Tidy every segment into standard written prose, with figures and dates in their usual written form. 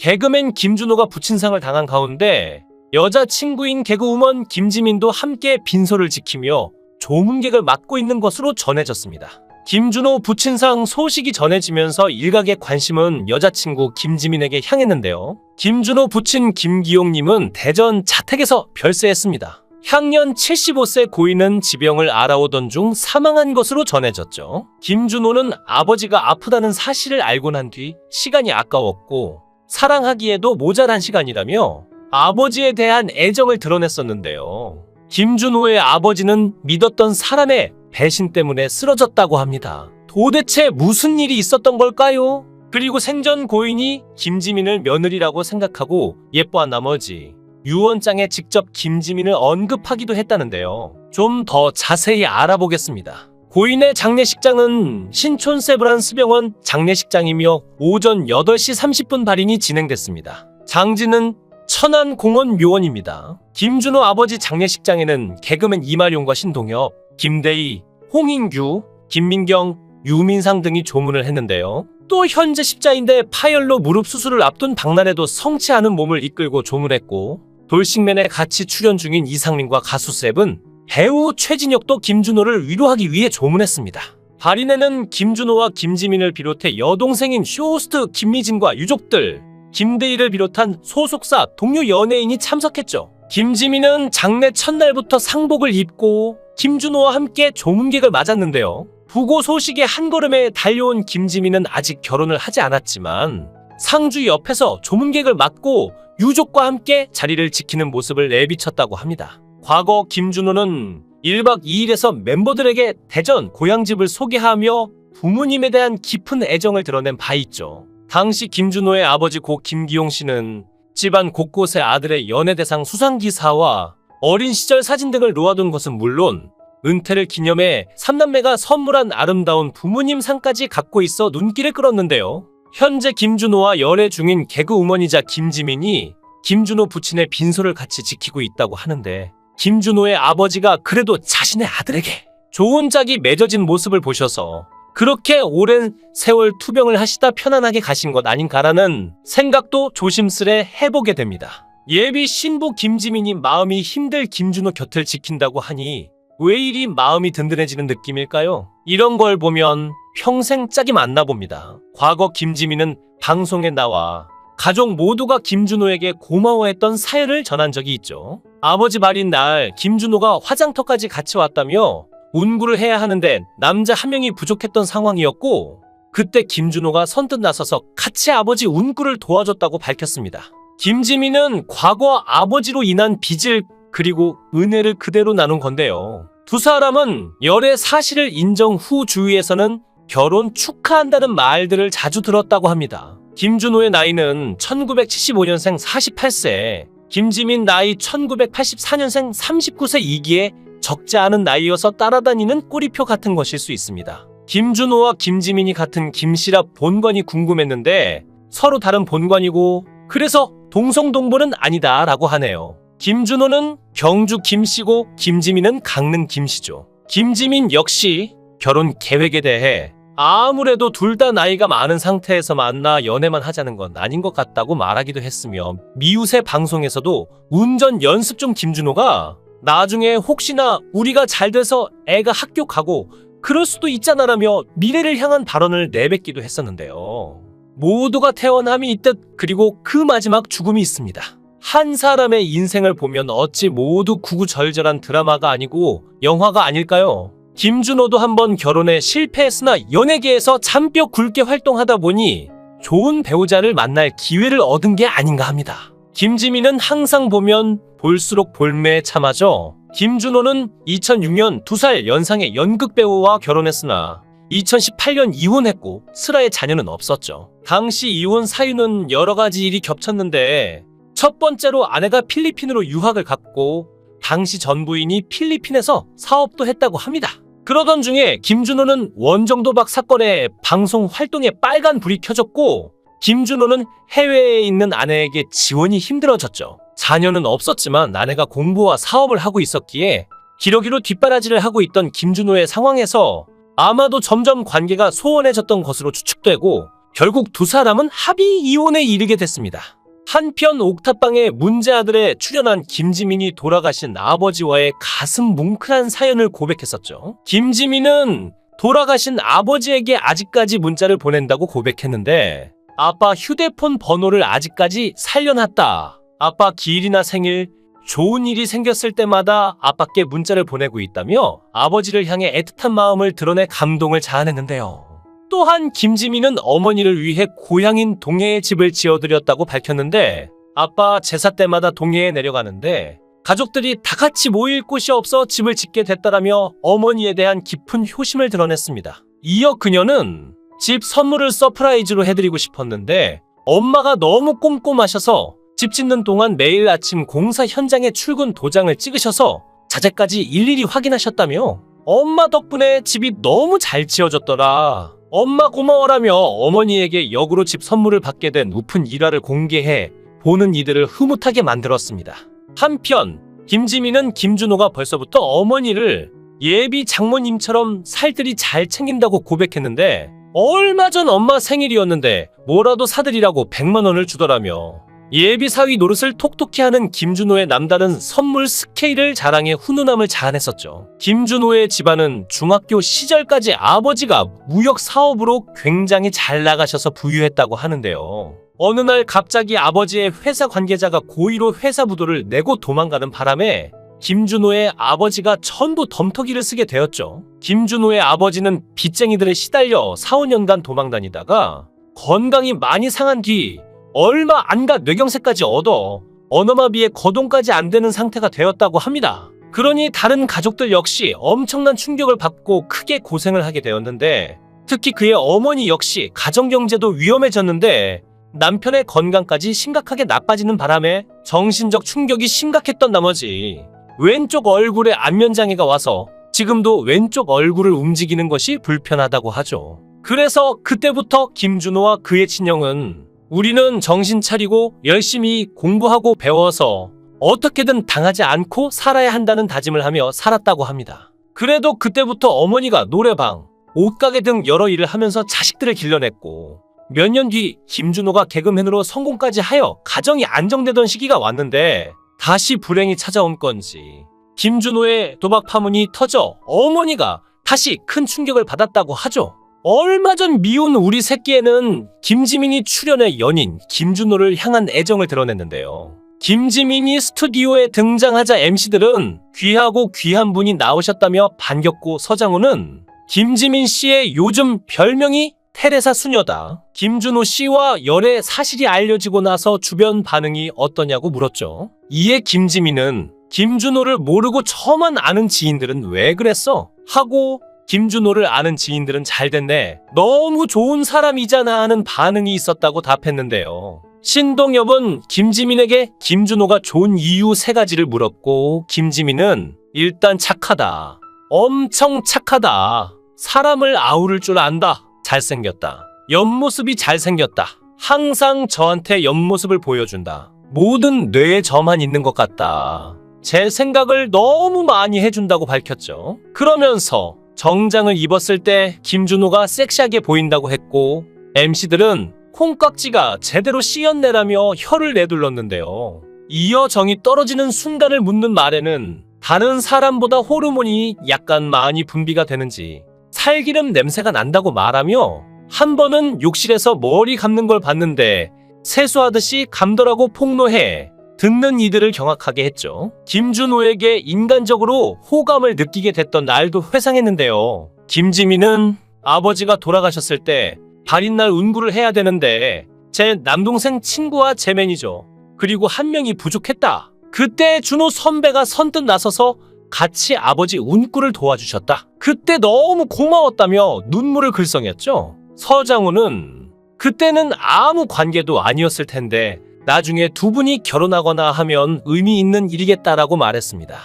개그맨 김준호가 부친상을 당한 가운데 여자친구인 개그우먼 김지민도 함께 빈소를 지키며 조문객을 맡고 있는 것으로 전해졌습니다. 김준호 부친상 소식이 전해지면서 일각의 관심은 여자친구 김지민에게 향했는데요. 김준호 부친 김기용님은 대전 자택에서 별세했습니다. 향년 75세 고인은 지병을 알아오던 중 사망한 것으로 전해졌죠. 김준호는 아버지가 아프다는 사실을 알고 난 뒤 시간이 아까웠고 사랑하기에도 모자란 시간이라며 아버지에 대한 애정을 드러냈었는데요. 김준호의 아버지는 믿었던 사람의 배신 때문에 쓰러졌다고 합니다. 도대체 무슨 일이 있었던 걸까요? 그리고 생전 고인이 김지민을 며느리라고 생각하고 예뻐한 나머지 유언장에 직접 김지민을 언급하기도 했다는데요. 좀 더 자세히 알아보겠습니다. 고인의 장례식장은 신촌 세브란스병원 장례식장이며 오전 8시 30분 발인이 진행됐습니다. 장지는 천안공원 묘원입니다. 김준호 아버지 장례식장에는 개그맨 이마룡과 신동엽, 김대희, 홍인규, 김민경, 유민상 등이 조문을 했는데요. 또 현재 십자인대 파열로 무릎 수술을 앞둔 박나래도 성치 않은 몸을 이끌고 조문했고 돌싱맨에 같이 출연 중인 이상민과 가수 세븐, 배우 최진혁도 김준호를 위로하기 위해 조문했습니다. 발인에는 김준호와 김지민을 비롯해 여동생인 쇼호스트 김미진과 유족들, 김대희를 비롯한 소속사 동료 연예인이 참석했죠. 김지민은 장례 첫날부터 상복을 입고 김준호와 함께 조문객을 맞았는데요. 부고 소식에 한 걸음에 달려온 김지민은 아직 결혼을 하지 않았지만 상주 옆에서 조문객을 맞고 유족과 함께 자리를 지키는 모습을 내비쳤다고 합니다. 과거 김준호는 1박 2일에서 멤버들에게 대전 고향집을 소개하며 부모님에 대한 깊은 애정을 드러낸 바 있죠. 당시 김준호의 아버지 고 김기용 씨는 집안 곳곳에 아들의 연예대상 수상기사와 어린 시절 사진 등을 놓아둔 것은 물론 은퇴를 기념해 3남매가 선물한 아름다운 부모님 상까지 갖고 있어 눈길을 끌었는데요. 현재 김준호와 연애 중인 개그우먼이자 김지민이 김준호 부친의 빈소를 같이 지키고 있다고 하는데 김준호의 아버지가 그래도 자신의 아들에게 좋은 짝이 맺어진 모습을 보셔서 그렇게 오랜 세월 투병을 하시다 편안하게 가신 것 아닌가라는 생각도 조심스레 해보게 됩니다. 예비 신부 김지민이 마음이 힘들 김준호 곁을 지킨다고 하니 왜 이리 마음이 든든해지는 느낌일까요? 이런 걸 보면 평생 짝이 맞나 봅니다. 과거 김지민은 방송에 나와 가족 모두가 김준호에게 고마워했던 사연을 전한 적이 있죠. 아버지 발인 날 김준호가 화장터까지 같이 왔다며 운구를 해야 하는데 남자 한 명이 부족했던 상황이었고 그때 김준호가 선뜻 나서서 같이 아버지 운구를 도와줬다고 밝혔습니다. 김지민은 과거 아버지로 인한 빚을 그리고 은혜를 그대로 나눈 건데요. 두 사람은 열애 사실을 인정 후 주위에서는 결혼 축하한다는 말들을 자주 들었다고 합니다. 김준호의 나이는 1975년생 48세, 김지민 나이 1984년생 39세이기에 적지 않은 나이여서 따라다니는 꼬리표 같은 것일 수 있습니다. 김준호와 김지민이 같은 김씨라 본관이 궁금했는데 서로 다른 본관이고 그래서 동성동본은 아니다 라고 하네요. 김준호는 경주 김씨고 김지민은 강릉 김씨죠. 김지민 역시 결혼 계획에 대해 아무래도 둘 다 나이가 많은 상태에서 만나 연애만 하자는 건 아닌 것 같다고 말하기도 했으며 미우새 방송에서도 운전 연습 중 김준호가 나중에 혹시나 우리가 잘 돼서 애가 학교 가고 그럴 수도 있잖아라며 미래를 향한 발언을 내뱉기도 했었는데요. 모두가 태어남이 있듯 그리고 그 마지막 죽음이 있습니다. 한 사람의 인생을 보면 어찌 모두 구구절절한 드라마가 아니고 영화가 아닐까요? 김준호도 한번 결혼에 실패했으나 연예계에서 잔뼈 굵게 활동하다 보니 좋은 배우자를 만날 기회를 얻은 게 아닌가 합니다. 김지민은 항상 보면 볼수록 볼매에 참하죠. 김준호는 2006년 2살 연상의 연극배우와 결혼했으나 2018년 이혼했고 슬아의 자녀는 없었죠. 당시 이혼 사유는 여러 가지 일이 겹쳤는데 첫 번째로 아내가 필리핀으로 유학을 갔고 당시 전 부인이 필리핀에서 사업도 했다고 합니다. 그러던 중에 김준호는 원정도박 사건에 방송 활동에 빨간 불이 켜졌고 김준호는 해외에 있는 아내에게 지원이 힘들어졌죠. 자녀는 없었지만 아내가 공부와 사업을 하고 있었기에 기러기로 뒷바라지를 하고 있던 김준호의 상황에서 아마도 점점 관계가 소원해졌던 것으로 추측되고 결국 두 사람은 합의 이혼에 이르게 됐습니다. 한편 옥탑방에 문제아들에 출연한 김지민이 돌아가신 아버지와의 가슴 뭉클한 사연을 고백했었죠. 김지민은 돌아가신 아버지에게 아직까지 문자를 보낸다고 고백했는데, 아빠 휴대폰 번호를 아직까지 살려놨다. 아빠 기일이나 생일, 좋은 일이 생겼을 때마다 아빠께 문자를 보내고 있다며 아버지를 향해 애틋한 마음을 드러내 감동을 자아냈는데요. 또한 김지민은 어머니를 위해 고향인 동해에 집을 지어드렸다고 밝혔는데, 아빠 제사 때마다 동해에 내려가는데 가족들이 다 같이 모일 곳이 없어 집을 짓게 됐다라며 어머니에 대한 깊은 효심을 드러냈습니다. 이어 그녀는 집 선물을 서프라이즈로 해드리고 싶었는데 엄마가 너무 꼼꼼하셔서 집 짓는 동안 매일 아침 공사 현장에 출근 도장을 찍으셔서 자재까지 일일이 확인하셨다며 엄마 덕분에 집이 너무 잘 지어졌더라. 엄마 고마워라며 어머니에게 역으로 집 선물을 받게 된 우픈 일화를 공개해 보는 이들을 흐뭇하게 만들었습니다. 한편 김지민은 김준호가 벌써부터 어머니를 예비 장모님처럼 살뜰히 잘 챙긴다고 고백했는데, 얼마 전 엄마 생일이었는데 뭐라도 사드리라고 100만 원을 주더라며 예비 사위 노릇을 톡톡히 하는 김준호의 남다른 선물 스케일을 자랑해 훈훈함을 자아냈었죠. 김준호의 집안은 중학교 시절까지 아버지가 무역 사업으로 굉장히 잘 나가셔서 부유했다고 하는데요. 어느 날 갑자기 아버지의 회사 관계자가 고의로 회사 부도를 내고 도망가는 바람에 김준호의 아버지가 전부 덤터기를 쓰게 되었죠. 김준호의 아버지는 빚쟁이들에 시달려 4, 5년간 도망다니다가 건강이 많이 상한 뒤 얼마 안 가 뇌경색까지 얻어 언어마비에 거동까지 안 되는 상태가 되었다고 합니다. 그러니 다른 가족들 역시 엄청난 충격을 받고 크게 고생을 하게 되었는데, 특히 그의 어머니 역시 가정경제도 위험해졌는데 남편의 건강까지 심각하게 나빠지는 바람에 정신적 충격이 심각했던 나머지 왼쪽 얼굴에 안면장애가 와서 지금도 왼쪽 얼굴을 움직이는 것이 불편하다고 하죠. 그래서 그때부터 김준호와 그의 친형은 우리는 정신 차리고 열심히 공부하고 배워서 어떻게든 당하지 않고 살아야 한다는 다짐을 하며 살았다고 합니다. 그래도 그때부터 어머니가 노래방, 옷가게 등 여러 일을 하면서 자식들을 길러냈고, 몇 년 뒤 김준호가 개그맨으로 성공까지 하여 가정이 안정되던 시기가 왔는데 다시 불행이 찾아온 건지 김준호의 도박 파문이 터져 어머니가 다시 큰 충격을 받았다고 하죠. 얼마 전 미운 우리 새끼에는 김지민이 출연해 연인 김준호를 향한 애정을 드러냈는데요. 김지민이 스튜디오에 등장하자 MC들은 귀하고 귀한 분이 나오셨다며 반겼고, 서장훈은 김지민 씨의 요즘 별명이 테레사 수녀다. 김준호 씨와 열애 사실이 알려지고 나서 주변 반응이 어떠냐고 물었죠. 이에 김지민은 김준호를 모르고 저만 아는 지인들은 왜 그랬어? 하고 김준호를 아는 지인들은 잘 됐네. 너무 좋은 사람이잖아 하는 반응이 있었다고 답했는데요. 신동엽은 김지민에게 김준호가 좋은 이유 3가지를 물었고, 김지민은 일단 착하다. 엄청 착하다. 사람을 아우를 줄 안다. 잘생겼다. 옆모습이 잘생겼다. 항상 저한테 옆모습을 보여준다. 모든 뇌에 저만 있는 것 같다. 제 생각을 너무 많이 해준다고 밝혔죠. 그러면서 정장을 입었을 때 김준호가 섹시하게 보인다고 했고, MC들은 콩깍지가 제대로 씌었네라며 혀를 내둘렀는데요. 이어 정이 떨어지는 순간을 묻는 말에는 다른 사람보다 호르몬이 약간 많이 분비가 되는지 살기름 냄새가 난다고 말하며, 한 번은 욕실에서 머리 감는 걸 봤는데 세수하듯이 감더라고 폭로해 듣는 이들을 경악하게 했죠. 김준호에게 인간적으로 호감을 느끼게 됐던 날도 회상했는데요. 김지민은 아버지가 돌아가셨을 때 발인 날 운구를 해야 되는데 제 남동생 친구와 제 매니저 그리고 한 명이 부족했다. 그때 준호 선배가 선뜻 나서서 같이 아버지 운구를 도와주셨다. 그때 너무 고마웠다며 눈물을 글썽였죠. 서장훈은 그때는 아무 관계도 아니었을 텐데 나중에 두 분이 결혼하거나 하면 의미 있는 일이겠다라고 말했습니다.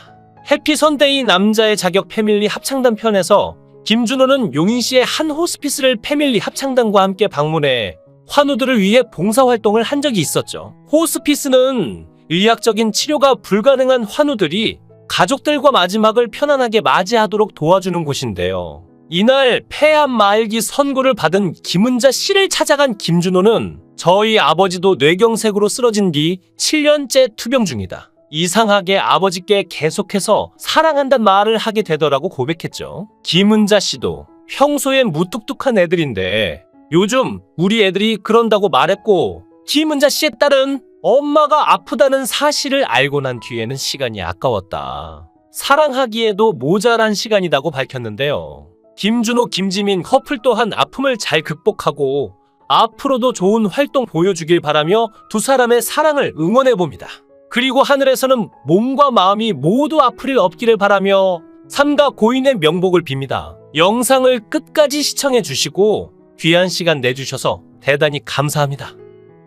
해피선데이 남자의 자격 패밀리 합창단 편에서 김준호는 용인시의 한 호스피스를 패밀리 합창단과 함께 방문해 환우들을 위해 봉사활동을 한 적이 있었죠. 호스피스는 의학적인 치료가 불가능한 환우들이 가족들과 마지막을 편안하게 맞이하도록 도와주는 곳인데요. 이날 폐암 말기 선고를 받은 김은자 씨를 찾아간 김준호는 저희 아버지도 뇌경색으로 쓰러진 뒤 7년째 투병 중이다. 이상하게 아버지께 계속해서 사랑한단 말을 하게 되더라고 고백했죠. 김은자 씨도 평소엔 무뚝뚝한 애들인데 요즘 우리 애들이 그런다고 말했고, 김은자 씨의 딸은 엄마가 아프다는 사실을 알고 난 뒤에는 시간이 아까웠다. 사랑하기에도 모자란 시간이라고 밝혔는데요. 김준호, 김지민 커플 또한 아픔을 잘 극복하고 앞으로도 좋은 활동 보여주길 바라며 두 사람의 사랑을 응원해봅니다. 그리고 하늘에서는 몸과 마음이 모두 아플 일 없기를 바라며 삼가 고인의 명복을 빕니다. 영상을 끝까지 시청해 주시고 귀한 시간 내주셔서 대단히 감사합니다.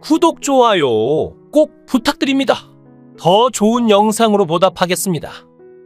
구독, 좋아요 꼭 부탁드립니다. 더 좋은 영상으로 보답하겠습니다.